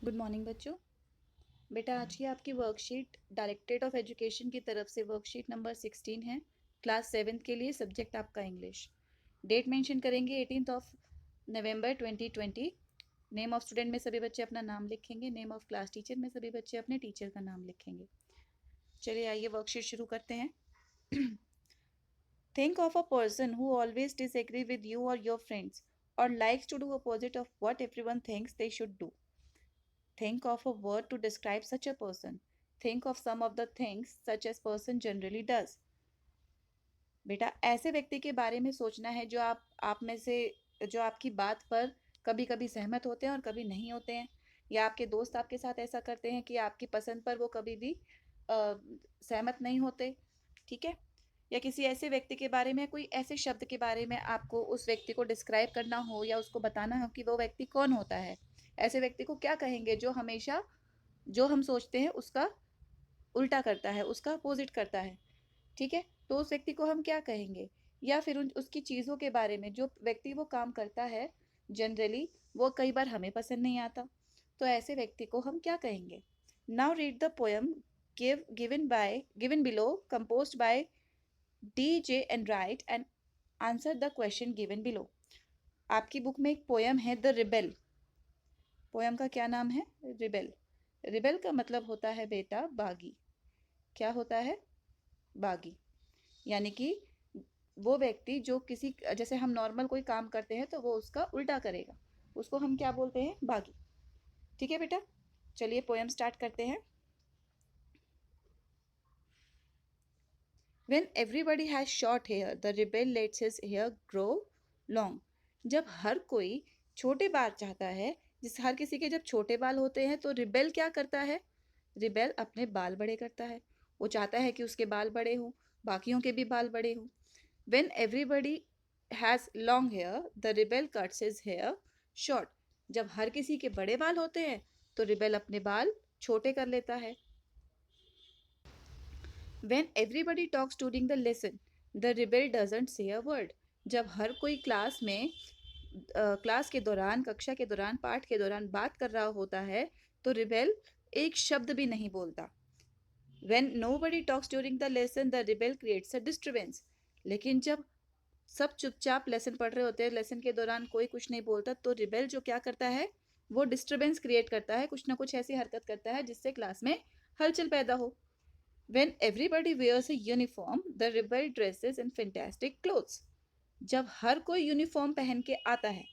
Good morning बच्चों। बेटा आज की आपकी वर्कशीट डायरेक्टरेट ऑफ एजुकेशन की तरफ से वर्कशीट नंबर 16 है। क्लास 7th के लिए सब्जेक्ट आपका इंग्लिश। डेट मेंशन करेंगे 18th of November 2020। Name of student में सभी बच्चे अपना नाम लिखेंगे। नेम ऑफ क्लास टीचर में सभी बच्चे अपने टीचर का नाम लिखेंगे। चलिए आइए वर्कशीट शुरू करते हैं। Think of a person who always disagree with you और योर फ्रेंड्स और likes to do opposite of what everyone thinks they should do. Think of a word to describe such a person. Think of some of the things such as person generally does. बेटा ऐसे व्यक्ति के बारे में सोचना है जो आप में से जो आपकी बात पर कभी कभी सहमत होते हैं और कभी नहीं होते हैं, या आपके दोस्त आपके साथ ऐसा करते हैं कि आपकी पसंद पर वो कभी भी सहमत नहीं होते। ठीक है। या किसी ऐसे व्यक्ति के बारे में, कोई ऐसे शब्द के बारे में आपको उस व्यक्ति को डिस्क्राइब करना हो या उसको बताना हो कि वो व्यक्ति कौन होता है। ऐसे व्यक्ति को क्या कहेंगे जो हमेशा जो हम सोचते हैं उसका उल्टा करता है, उसका अपोजिट करता है। ठीक है। तो उस व्यक्ति को हम क्या कहेंगे। या फिर उसकी चीज़ों के बारे में, जो व्यक्ति वो काम करता है जनरली वो कई बार हमें पसंद नहीं आता, तो ऐसे व्यक्ति को हम क्या कहेंगे। Now read the poem given below composed bye DJ and write and answer the question given below। आपकी बुक में एक पोयम है द रिबेल। पोयम का क्या नाम है? रिबेल। रिबेल का मतलब होता है बेटा बागी। क्या होता है? बागी। यानी कि वो व्यक्ति जो किसी, जैसे हम नॉर्मल कोई काम करते हैं तो वो उसका उल्टा करेगा, उसको हम क्या बोलते हैं? बागी। ठीक है बेटा, चलिए पोयम स्टार्ट करते हैं। When everybody has short hair, the rebel lets his hair grow long। जब हर कोई छोटे बाल चाहता है, जिस हर किसी के जब छोटे बाल होते हैं तो रिबेल क्या करता है? रिबेल अपने बाल बड़े करता है। वो चाहता है कि उसके बाल बड़े हों, बाकियों के भी बाल बड़े हों। When everybody has long hair, the rebel cuts his hair short। जब हर किसी के बड़े बाल होते हैं तो रिबेल अपने बाल छोटे कर लेता है। When everybody talks during the lesson, the rebel doesn't say a word। जब हर कोई क्लास में क्लास के दौरान, कक्षा के दौरान, पाठ के दौरान बात कर रहा होता है तो रिबेल एक शब्द भी नहीं बोलता। When nobody talks during the lesson, the rebel creates a disturbance। लेकिन जब सब चुपचाप लेसन पढ़ रहे होते हैं, लेसन के दौरान कोई कुछ नहीं बोलता, तो रिबेल जो क्या करता है, वो डिस्टरबेंस क्रिएट करता है, कुछ ना कुछ ऐसी हरकत करता है जिससे क्लास में हलचल पैदा हो। When everybody wears a uniform, the rebel dresses in fantastic clothes। जब हर कोई यूनिफॉर्म पहन के आता है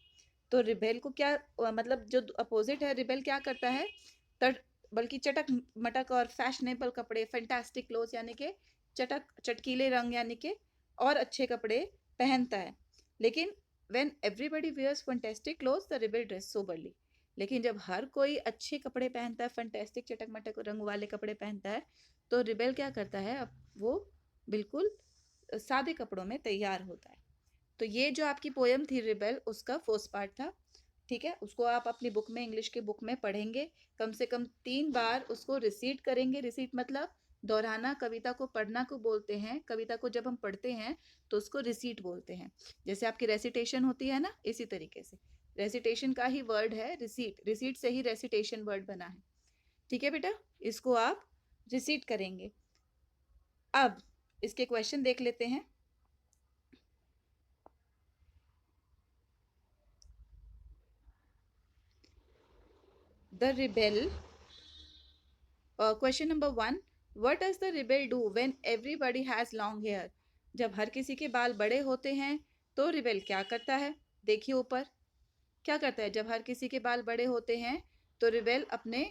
तो रिबेल को क्या, मतलब जो अपोजिट है, रिबेल क्या करता है? तट बल्कि चटक मटक और फैशनेबल कपड़े, फैंटास्टिक क्लोथ यानी कि चटक चटकीले रंग यानी कि और अच्छे कपड़े पहनता है। लेकिन when everybody wears fantastic clothes the rebel dress soberly. लेकिन जब हर कोई अच्छे कपड़े पहनता है, फैंटास्टिक चटक मटक रंग वाले कपड़े पहनता है, तो रिबेल क्या करता है? अब वो बिल्कुल सादे कपड़ों में तैयार होता है। तो ये जो आपकी पोयम थी रिबेल, उसका फर्स्ट पार्ट था। ठीक है, उसको आप अपनी बुक में, इंग्लिश की बुक में पढ़ेंगे, कम से कम 3 बार उसको रिसीट करेंगे। रिसीट मतलब दोहराना। कविता को पढ़ना को बोलते हैं, कविता को जब हम पढ़ते हैं तो उसको रिसीट बोलते हैं। जैसे आपकी रेसिटेशन होती है ना, इसी तरीके से रेसिटेशन का ही वर्ड है रिसीट। रिसीट से ही रेसिटेशन वर्ड बना है। ठीक है बेटा, इसको आप रिसीट करेंगे। अब इसके क्वेश्चन देख लेते हैं। The rebel, question number 1, what does the rebel do when everybody has long hair. जब हर किसी के बाल बड़े होते हैं तो रिबेल क्या करता है? देखिए ऊपर क्या करता है। जब हर किसी के बाल बड़े होते हैं तो रिबेल अपने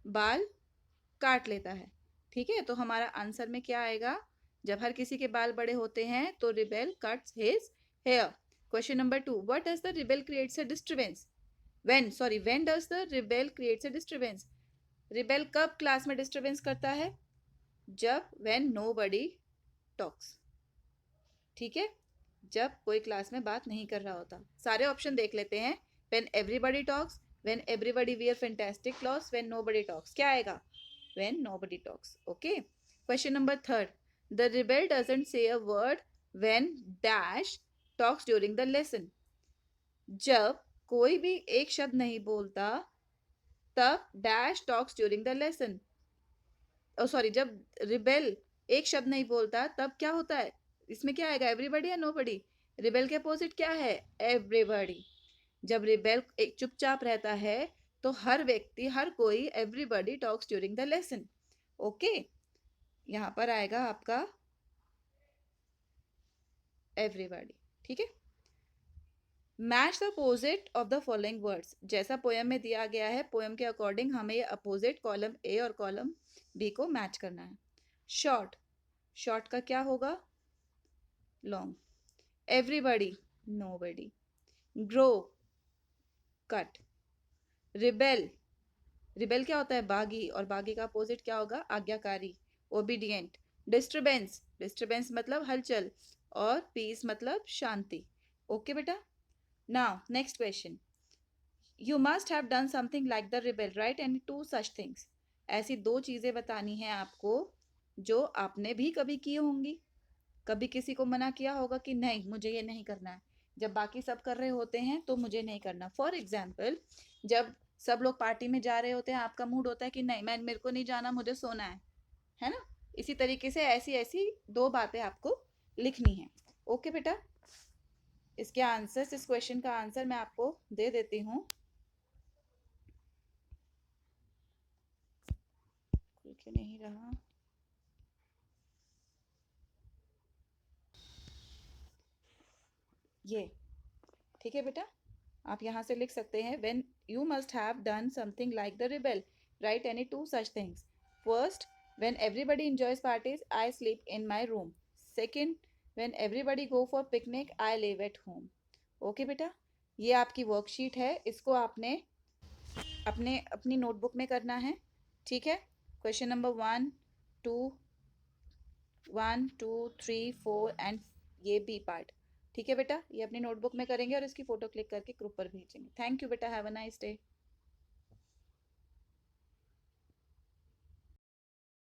बाल काट लेता है। ठीक है, तो हमारा आंसर में क्या आएगा? जब हर किसी के बाल बड़े होते हैं तो rebel cuts his hair. Question number 2, what does the rebel creates a disturbance when does the rebel creates a disturbance. Rebel कब क्लास में डिस्टरबेंस करता है? जब व्हेन नोबडी टॉक्स। ठीक है, जब कोई क्लास में बात नहीं कर रहा होता। सारे ऑप्शन देख लेते हैं। When everybody talks, when everybody wear fantastic clothes, when nobody talks. क्या आएगा? When nobody talks. Okay. Question number 3, the rebel doesn't say a word when dash talks during the lesson. जब कोई भी एक शब्द नहीं बोलता तब dash talks during the lesson. Oh sorry, जब रिबेल एक शब्द नहीं बोलता तब क्या होता है? इसमें क्या आएगा, एवरीबडी या नोबडी? रिबेल के अपोजिट क्या है? एवरीबडी। जब रिबेल एक चुपचाप रहता है तो हर व्यक्ति, हर कोई, everybody talks during the lesson. Okay, यहाँ पर आएगा आपका एवरीबडी। ठीक है, match the opposite of the following words. जैसा पोएम में दिया गया है, पोएम के अकॉर्डिंग हमें ये अपोजिट कॉलम ए और कॉलम बी को मैच करना है। शॉर्ट, शॉर्ट का क्या होगा? Long. Everybody, nobody. Grow, cut. Rebel, rebel क्या होता है? बागी, और बागी का अपोजिट क्या होगा? आज्ञाकारी, ओबीडियंट। डिस्टरबेंस, डिस्टरबेंस मतलब हलचल, और पीस मतलब शांति। ओके बेटा, now next question. You must have done something like the rebel, right any two such things. ऐसी दो चीजें बतानी है आपको जो आपने भी कभी की होंगी। कभी किसी को मना किया होगा कि नहीं मुझे ये नहीं करना है, जब बाकी सब कर रहे होते हैं तो मुझे नहीं करना। फॉर एग्जाम्पल, जब सब लोग पार्टी में जा रहे होते हैं, आपका मूड होता है कि नहीं, मैं, मेरे को नहीं जाना, मुझे सोना है ना? इसी तरीके से ऐसी ऐसी दो बातें आपको लिखनी है। ओके बेटा, इसके आंसर्स, इस क्वेश्चन का आंसर मैं आपको दे देती हूँ। खुल के नहीं रहा। ये ठीक है बेटा, आप यहाँ से लिख सकते हैं, when you must have done something like the rebel, write any two such things. First, when everybody enjoys parties, I sleep in my room. Second, when everybody go for picnic, I live at home. Okay बेटा, ये आपकी worksheet है, इसको आपने अपने अपनी notebook में करना है। ठीक है, क्वेश्चन नंबर 1, 2 एंड ये बी पार्ट। ठीक है बेटा, ये अपनी नोटबुक में करेंगे और इसकी फोटो क्लिक करके ग्रुप पर भेजेंगे। थैंक यू बेटा, हैव अ नाइस डे।